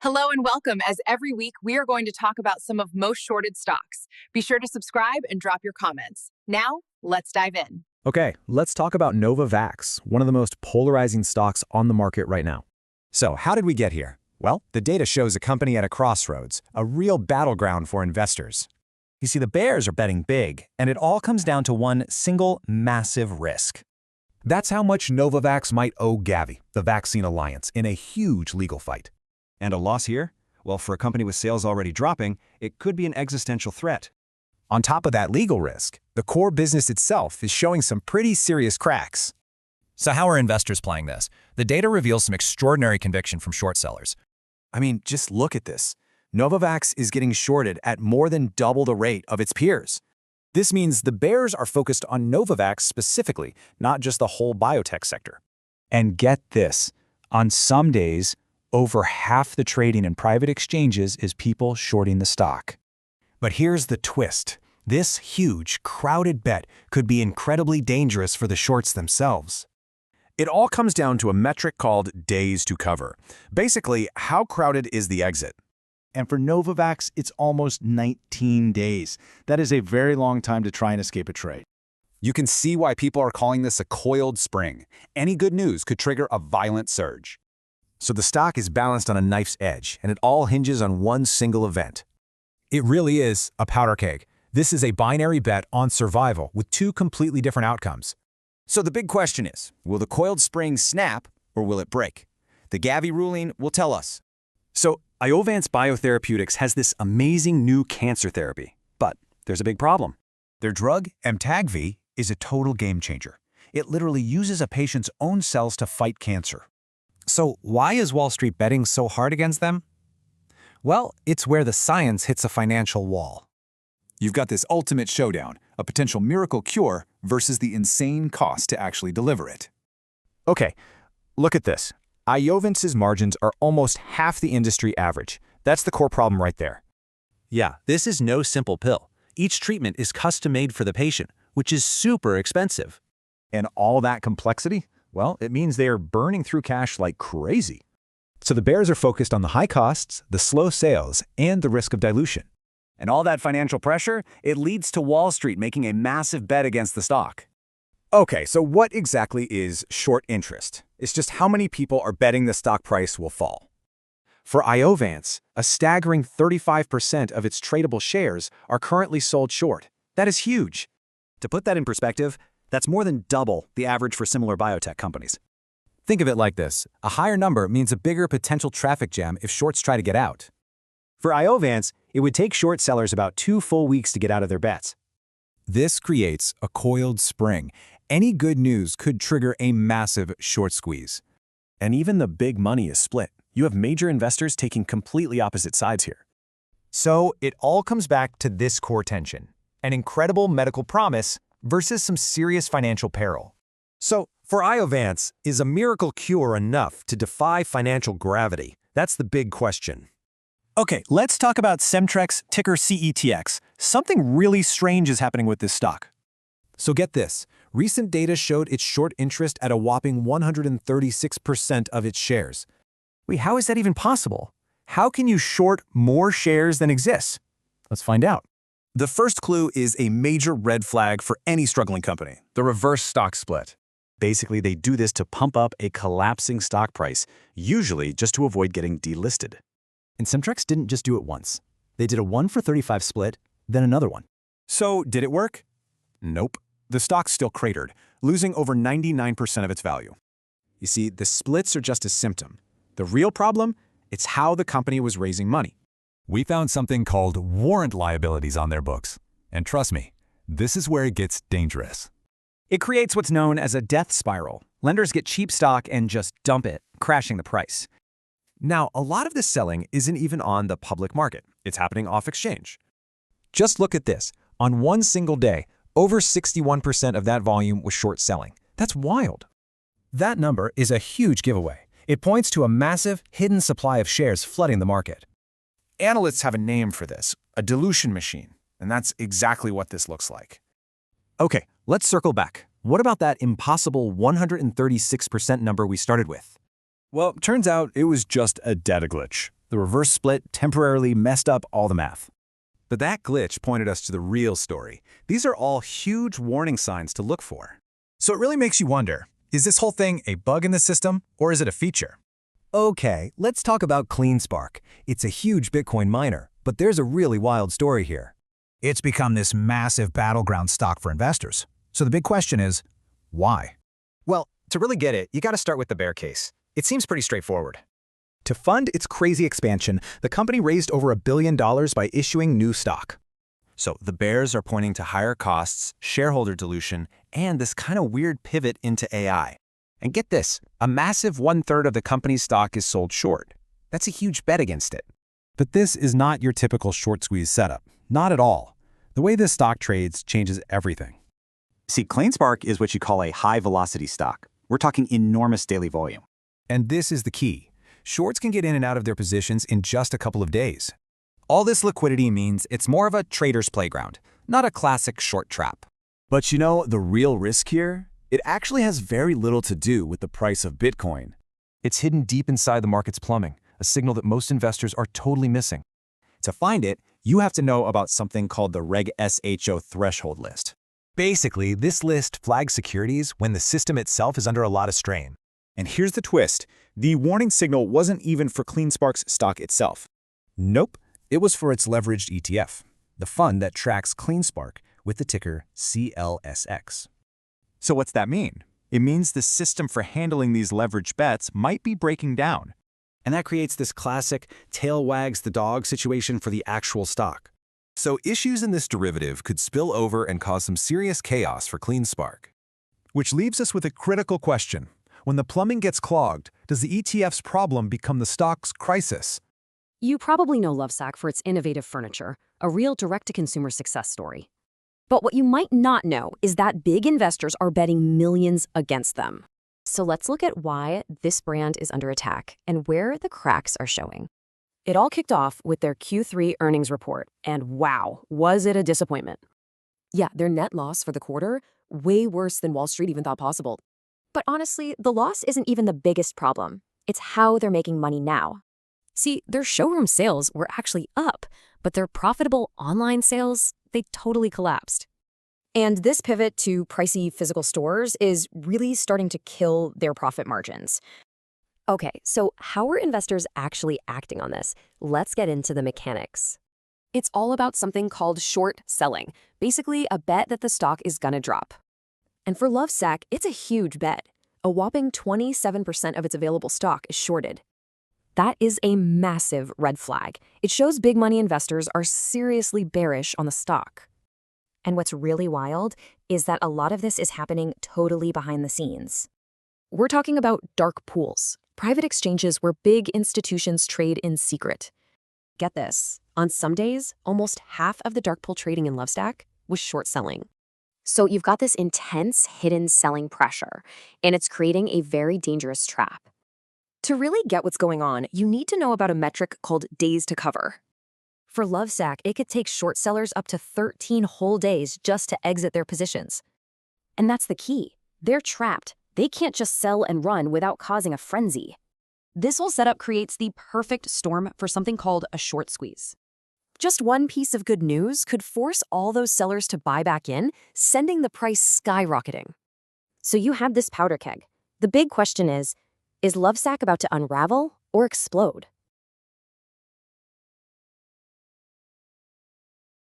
Hello and welcome. As every week, we are going to talk about some of most shorted stocks. Be sure to subscribe and drop your comments. Now, let's dive in. Okay, let's talk about Novavax, one of the most polarizing stocks on the market right now. So how did we get here? Well, the data shows a company at a crossroads, a real battleground for investors. You see, the bears are betting big, and it all comes down to one single massive risk. That's how much Novavax might owe Gavi, the Vaccine Alliance, in a huge legal fight. And a loss here? Well, for a company with sales already dropping, it could be an existential threat. On top of that legal risk, the core business itself is showing some pretty serious cracks. So how are investors playing this? The data reveals some extraordinary conviction from short sellers. I mean, just look at this. Novavax is getting shorted at more than double the rate of its peers. This means the bears are focused on Novavax specifically, not just the whole biotech sector. And get this, on some days, over half the trading in private exchanges is people shorting the stock. But here's the twist. This huge, crowded bet could be incredibly dangerous for the shorts themselves. It all comes down to a metric called days to cover. Basically, how crowded is the exit? And for Novavax, it's almost 19 days. That is a very long time to try and escape a trade. You can see why people are calling this a coiled spring. Any good news could trigger a violent surge. So the stock is balanced on a knife's edge, and it all hinges on one single event. It really is a powder keg. This is a binary bet on survival with two completely different outcomes. So the big question is, will the coiled spring snap or will it break? The Gavi ruling will tell us. So Iovance Biotherapeutics has this amazing new cancer therapy, but there's a big problem. Their drug, Amtagvi, is a total game changer. It literally uses a patient's own cells to fight cancer. So why is Wall Street betting so hard against them? Well, it's where the science hits a financial wall. You've got this ultimate showdown, a potential miracle cure versus the insane cost to actually deliver it. Okay, look at this. Iovance's margins are almost half the industry average. That's the core problem right there. Yeah, this is no simple pill. Each treatment is custom-made for the patient, which is super expensive. And all that complexity? Well, it means they are burning through cash like crazy. So the bears are focused on the high costs, the slow sales, and the risk of dilution. And all that financial pressure, it leads to Wall Street making a massive bet against the stock. Okay, so what exactly is short interest? It's just how many people are betting the stock price will fall. For Iovance, a staggering 35% of its tradable shares are currently sold short. That is huge. To put that in perspective, that's more than double the average for similar biotech companies. Think of it like this. A higher number means a bigger potential traffic jam if shorts try to get out. For Iovance, it would take short sellers about 2 full weeks to get out of their bets. This creates a coiled spring. Any good news could trigger a massive short squeeze. And even the big money is split. You have major investors taking completely opposite sides here. So it all comes back to this core tension. An incredible medical promise versus some serious financial peril. So for Iovance, is a miracle cure enough to defy financial gravity? That's the big question. Okay, let's talk about Cemtrex, ticker CETX. Something really strange is happening with this stock. So get this. Recent data showed its short interest at a whopping 136% of its shares. Wait, how is that even possible? How can you short more shares than exists? Let's find out. The first clue is a major red flag for any struggling company, the reverse stock split. Basically, they do this to pump up a collapsing stock price, usually just to avoid getting delisted. And Cemtrex didn't just do it once. They did a 1-for-35 split, then another one. So did it work? Nope. The stock still cratered, losing over 99% of its value. You see, the splits are just a symptom. The real problem? It's how the company was raising money. We found something called warrant liabilities on their books. And trust me, this is where it gets dangerous. It creates what's known as a death spiral. Lenders get cheap stock and just dump it, crashing the price. Now, a lot of this selling isn't even on the public market. It's happening off exchange. Just look at this. On one single day, over 61% of that volume was short selling. That's wild. That number is a huge giveaway. It points to a massive, hidden supply of shares flooding the market. Analysts have a name for this, a dilution machine, and that's exactly what this looks like. Okay, let's circle back. What about that impossible 136% number we started with? Well, turns out it was just a data glitch. The reverse split temporarily messed up all the math. But that glitch pointed us to the real story. These are all huge warning signs to look for. So it really makes you wonder, is this whole thing a bug in the system or is it a feature? Okay, let's talk about CleanSpark. It's a huge Bitcoin miner, but there's a really wild story here. It's become this massive battleground stock for investors. So the big question is, why? Well, to really get it, you got to start with the bear case. It seems pretty straightforward. To fund its crazy expansion, the company raised over $1 billion by issuing new stock. So the bears are pointing to higher costs, shareholder dilution, and this kind of weird pivot into AI. And get this, a massive 1/3 of the company's stock is sold short. That's a huge bet against it. But this is not your typical short squeeze setup. Not at all. The way this stock trades changes everything. See, CleanSpark is what you call a high-velocity stock. We're talking enormous daily volume. And this is the key. Shorts can get in and out of their positions in just a couple of days. All this liquidity means it's more of a trader's playground, not a classic short trap. But you know, the real risk here? It actually has very little to do with the price of Bitcoin. It's hidden deep inside the market's plumbing, a signal that most investors are totally missing. To find it, you have to know about something called the Reg SHO threshold list. Basically, this list flags securities when the system itself is under a lot of strain. And here's the twist. The warning signal wasn't even for CleanSpark's stock itself. Nope, it was for its leveraged ETF, the fund that tracks CleanSpark with the ticker CLSX. So what's that mean? It means the system for handling these leveraged bets might be breaking down. And that creates this classic tail wags the dog situation for the actual stock. So issues in this derivative could spill over and cause some serious chaos for CleanSpark. Which leaves us with a critical question. When the plumbing gets clogged, does the ETF's problem become the stock's crisis? You probably know Lovesac for its innovative furniture, a real direct-to-consumer success story. But what you might not know is that big investors are betting millions against them. So let's look at why this brand is under attack and where the cracks are showing. It all kicked off with their Q3 earnings report, and wow, was it a disappointment. Yeah, their net loss for the quarter, way worse than Wall Street even thought possible. But honestly, the loss isn't even the biggest problem. It's how they're making money now. See, their showroom sales were actually up, but their profitable online sales, they totally collapsed. And this pivot to pricey physical stores is really starting to kill their profit margins. Okay, so how are investors actually acting on this? Let's get into the mechanics. It's all about something called short selling, basically a bet that the stock is gonna drop. And for Lovesac, it's a huge bet. A whopping 27% of its available stock is shorted. That is a massive red flag. It shows big money investors are seriously bearish on the stock. And what's really wild is that a lot of this is happening totally behind the scenes. We're talking about dark pools, private exchanges where big institutions trade in secret. Get this, on some days, almost half of the dark pool trading in Lovesac was short selling. So you've got this intense hidden selling pressure, and it's creating a very dangerous trap. To really get what's going on, you need to know about a metric called days to cover. For Lovesac, it could take short sellers up to 13 whole days just to exit their positions. And that's the key. They're trapped. They can't just sell and run without causing a frenzy. This whole setup creates the perfect storm for something called a short squeeze. Just one piece of good news could force all those sellers to buy back in, sending the price skyrocketing. So you have this powder keg. The big question is Lovesac about to unravel or explode?